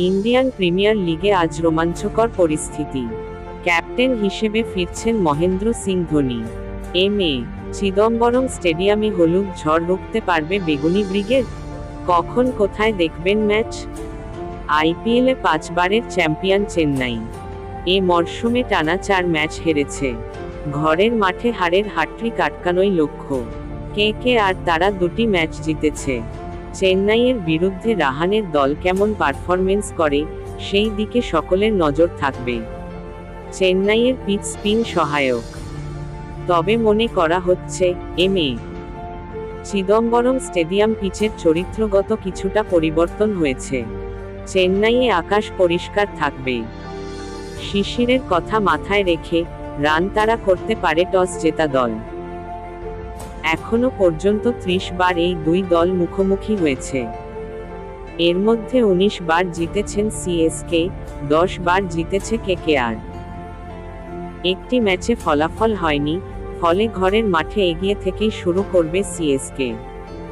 Indian premier লিগে আজ রোমাঞ্চকর পরিস্থিতি। ক্যাপ্টেন হিসেবে ফিরছেন মহেন্দ্র সিং ধোনি। চিদম্বরম স্টেডিয়ামে হলুদ ঝড় রুখতে পারবে বেগুনি ব্রিগেড? কখন কোথায় দেখবেন ম্যাচ? আইপিএলে 5 বারের চ্যাম্পিয়ন চেন্নাই এ মরশুমে টানা 4 ম্যাচ হেরেছে। ঘরের মাঠে হারের হ্যাট্রিক আটকানোই লক্ষ্য। কেকেআর তারা 2টি ম্যাচ জিতেছে। চেন্নাইয়ের বিরুদ্ধে রাহানের দল কেমন পারফরমেন্স করে, সেই দিকে সকলের নজর থাকবে। চেন্নাইয়ের পিচ স্পিন সহায়ক, তবে মনে করা হচ্ছে চিদম্বরম স্টেডিয়াম পিচের চরিত্রগত কিছুটা পরিবর্তন হয়েছে। চেন্নাইয়ে আকাশ পরিষ্কার থাকবে। শিশিরের কথা মাথায় রেখে রান তাড়া করতে পারে টস জেতা দল। এখনো পর্যন্ত 30 বার এই দুই দল মুখোমুখি হয়েছে। এর মধ্যে 19 বার জিতেছেন সিএসকে, 10 বার জিতেছে কেকেআর। একটি ম্যাচে ফলাফল হয়নি, ফলে ঘরের মাঠে এগিয়ে থেকেই শুরু করবে সিএসকে।